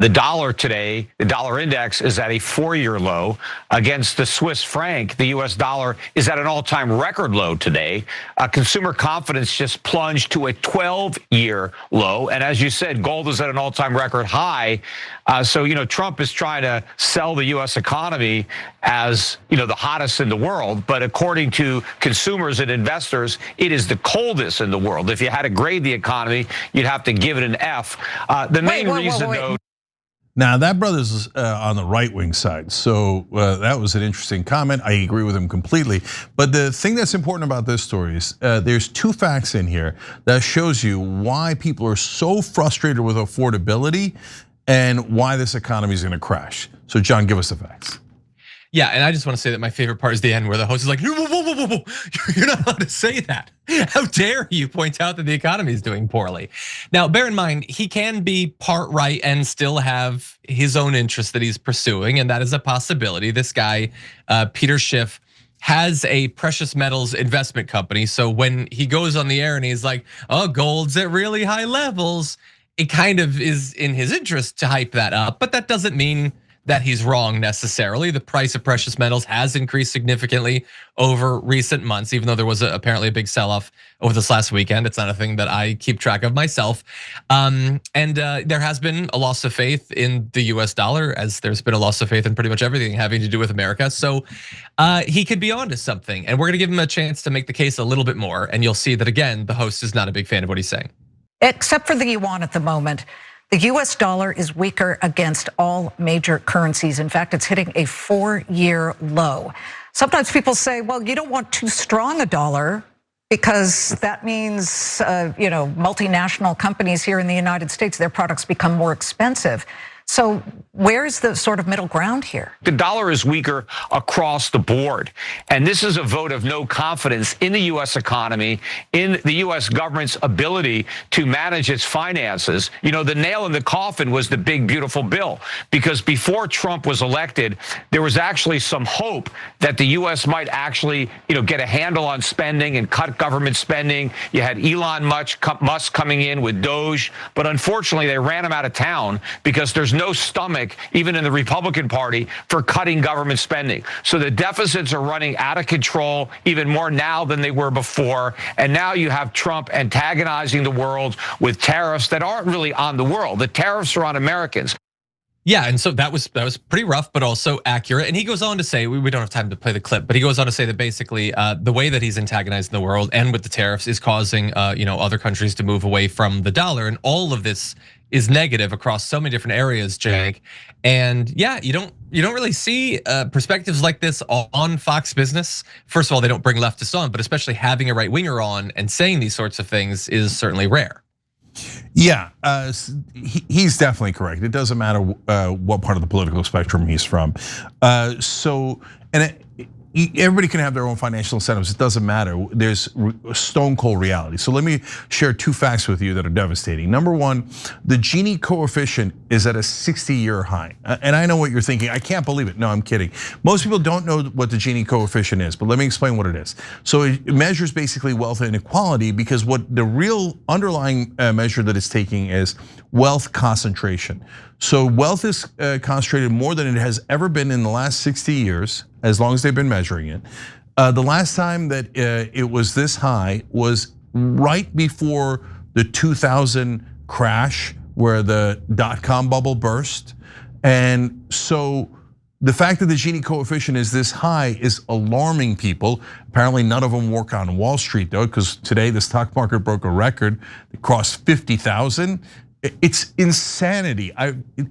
The dollar today, the dollar index is at a 4-year low. Against the Swiss franc, the US dollar is at an all-time record low today. Consumer confidence just plunged to a 12-year low. And as you said, gold is at an all-time record high. So, Trump is trying to sell the US economy as, the hottest in the world. But according to consumers and investors, it is the coldest in the world. If you had to grade the economy, you'd have to give it an F. The main reason, though. Now that brother's on the right-wing side, so that was an interesting comment. I agree with him completely. But the thing that's important about this story is there's two facts in here that shows you why people are so frustrated with affordability and why this economy is going to crash. So John, give us the facts. Yeah, and I just want to say that my favorite part is the end where the host is like, whoa, you're not allowed to say that. How dare you point out that the economy is doing poorly? Now, bear in mind, he can be part right and still have his own interests that he's pursuing, and that is a possibility. This guy, Peter Schiff, has a precious metals investment company. So when he goes on the air and he's like, oh, gold's at really high levels, it kind of is in his interest to hype that up, but that doesn't mean that he's wrong necessarily. The price of precious metals has increased significantly over recent months, even though there was apparently a big sell-off over this last weekend. It's not a thing that I keep track of myself. And there has been a loss of faith in the US dollar, as there's been a loss of faith in pretty much everything having to do with America. So he could be onto something, and we're gonna give him a chance to make the case a little bit more. And you'll see that again, the host is not a big fan of what he's saying. Except for the yuan at the moment. The US dollar is weaker against all major currencies. In fact, it's hitting a 4-year low. Sometimes people say, well, you don't want too strong a dollar because that means multinational companies here in the United States, their products become more expensive. So where's the sort of middle ground here? The dollar is weaker across the board. And this is a vote of no confidence in the US economy, in the US government's ability to manage its finances. The nail in the coffin was the big, beautiful bill, because before Trump was elected, there was actually some hope that the US might actually, get a handle on spending and cut government spending. You had Elon Musk coming in with Doge, but unfortunately they ran him out of town because there's no stomach, even in the Republican Party, for cutting government spending. So the deficits are running out of control, even more now than they were before. And now you have Trump antagonizing the world with tariffs that aren't really on the world. The tariffs are on Americans. Yeah, and so that was pretty rough, but also accurate. And he goes on to say, we don't have time to play the clip, but he goes on to say that basically the way that he's antagonizing the world and with the tariffs is causing other countries to move away from the dollar, and all of this is negative across so many different areas, Jake. And yeah, you don't really see perspectives like this on Fox Business. First of all, they don't bring leftists on, but especially having a right winger on and saying these sorts of things is certainly rare. Yeah, he's definitely correct. It doesn't matter what part of the political spectrum he's from. Everybody can have their own financial incentives. It doesn't matter. There's stone cold reality. So let me share two facts with you that are devastating. Number one, the Gini coefficient is at a 60-year high. And I know what you're thinking. I can't believe it. No, I'm kidding. Most people don't know what the Gini coefficient is, but let me explain what it is. So it measures basically wealth inequality, because what the real underlying measure that it's taking is wealth concentration. So wealth is concentrated more than it has ever been in the last 60 years, as long as they've been measuring it. The last time that it was this high was right before the 2000 crash, where the dot-com bubble burst. And so the fact that the Gini coefficient is this high is alarming people. Apparently none of them work on Wall Street though, because today the stock market broke a record. It crossed 50,000. It's insanity.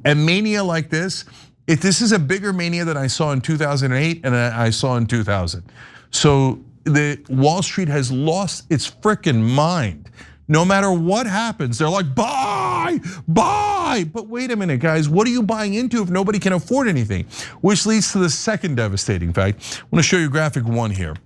A mania like this, this is a bigger mania than I saw in 2008 and I saw in 2000. So the Wall Street has lost its frickin' mind. No matter what happens, they're like, buy. But wait a minute, guys, what are you buying into if nobody can afford anything? Which leads to the second devastating fact. I wanna show you graphic 1 here.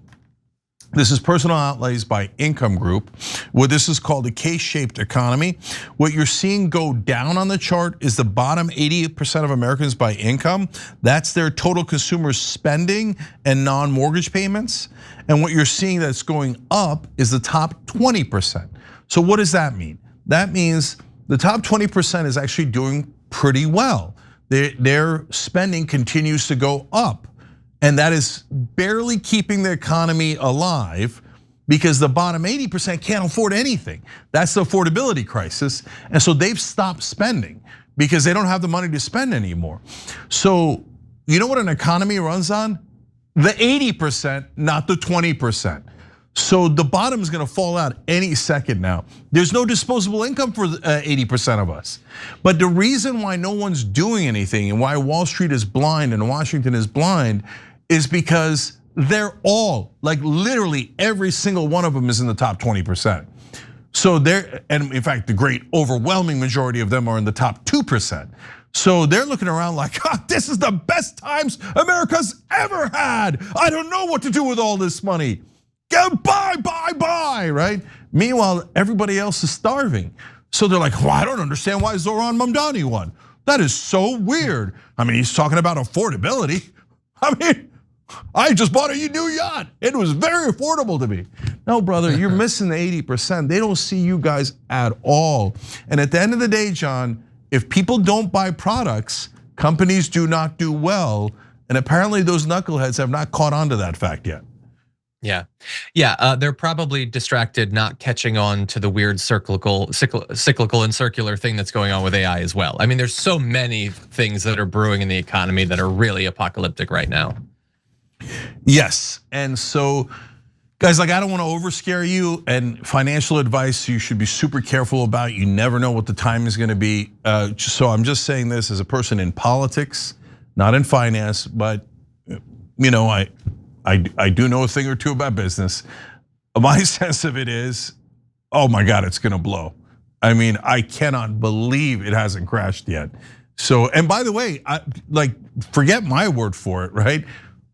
This is personal outlays by income group. What this is called a K-shaped economy. What you're seeing go down on the chart is the bottom 80% of Americans by income. That's their total consumer spending and non-mortgage payments. And what you're seeing that's going up is the top 20%. So what does that mean? That means the top 20% is actually doing pretty well. Their spending continues to go up, and that is barely keeping the economy alive because the bottom 80% can't afford anything. That's the affordability crisis, and so they've stopped spending because they don't have the money to spend anymore. So you know what an economy runs on? The 80%, not the 20%. So the bottom is gonna fall out any second now. There's no disposable income for 80% of us. But the reason why no one's doing anything and why Wall Street is blind and Washington is blind is because they're all, like literally every single one of them is in the top 20%. So and in fact, the great overwhelming majority of them are in the top 2%. So they're looking around like, this is the best times America's ever had. I don't know what to do with all this money. Buy, right? Meanwhile, everybody else is starving. So they're like, well, I don't understand why Zoran Mamdani won. That is so weird. I mean, he's talking about affordability. I mean, I just bought a new yacht. It was very affordable to me. No, brother, you're missing the 80%. They don't see you guys at all. And at the end of the day, John, if people don't buy products, companies do not do well. And apparently those knuckleheads have not caught on to that fact yet. Yeah, they're probably distracted, not catching on to the weird cyclical and circular thing that's going on with AI as well. I mean, there's so many things that are brewing in the economy that are really apocalyptic right now. Yes, and so guys, like I don't want to overscare you, and financial advice you should be super careful about. You never know what the time is going to be. So I'm just saying this as a person in politics, not in finance, but you know, I do know a thing or two about business. My sense of it is, oh my God, it's gonna blow. I mean, I cannot believe it hasn't crashed yet. So, and by the way, forget my word for it, right?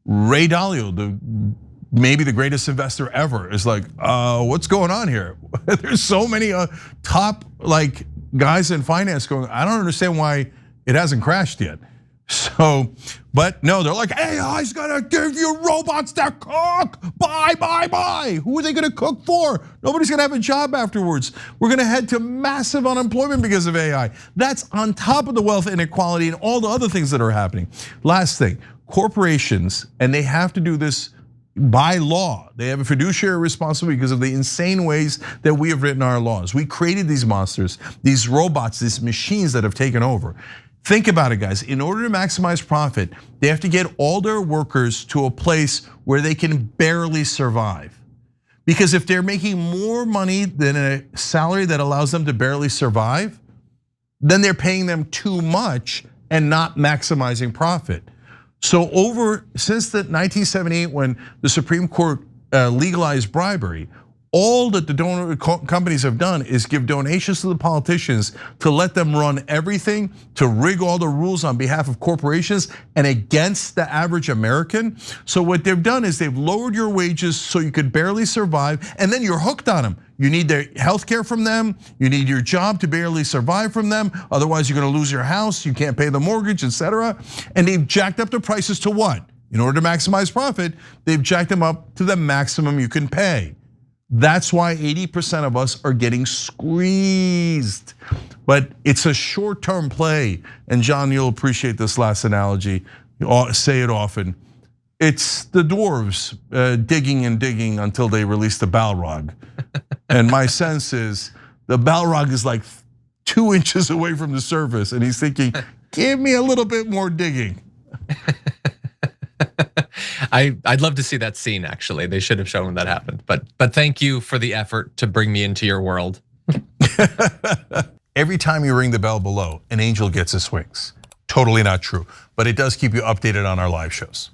Ray Dalio, maybe the greatest investor ever, is like, what's going on here? There's so many top guys in finance going, I don't understand why it hasn't crashed yet. So, but no, they're like, AI's gonna give you robots that cook, buy. Who are they gonna cook for? Nobody's gonna have a job afterwards. We're gonna head to massive unemployment because of AI. That's on top of the wealth inequality and all the other things that are happening. Last thing, corporations, and they have to do this by law. They have a fiduciary responsibility because of the insane ways that we have written our laws. We created these monsters, these robots, these machines that have taken over. Think about it, guys. In order to maximize profit, they have to get all their workers to a place where they can barely survive. Because if they're making more money than a salary that allows them to barely survive, then they're paying them too much and not maximizing profit. So since the 1978, when the Supreme Court legalized bribery, all that the donor companies have done is give donations to the politicians to let them run everything, to rig all the rules on behalf of corporations and against the average American. So what they've done is they've lowered your wages so you could barely survive, and then you're hooked on them. You need their health care from them, you need your job to barely survive from them, otherwise you're gonna lose your house, you can't pay the mortgage, etc. And they've jacked up the prices to what? In order to maximize profit, they've jacked them up to the maximum you can pay. That's why 80% of us are getting squeezed. But it's a short-term play. And John, you'll appreciate this last analogy. You say it often. It's the dwarves digging and digging until they release the Balrog. And my sense is the Balrog is like 2 inches away from the surface, and he's thinking, give me a little bit more digging. I'd love to see that scene, actually. They should have shown that happened. But thank you for the effort to bring me into your world. Every time you ring the bell below, an angel gets his wings. Totally not true, but it does keep you updated on our live shows.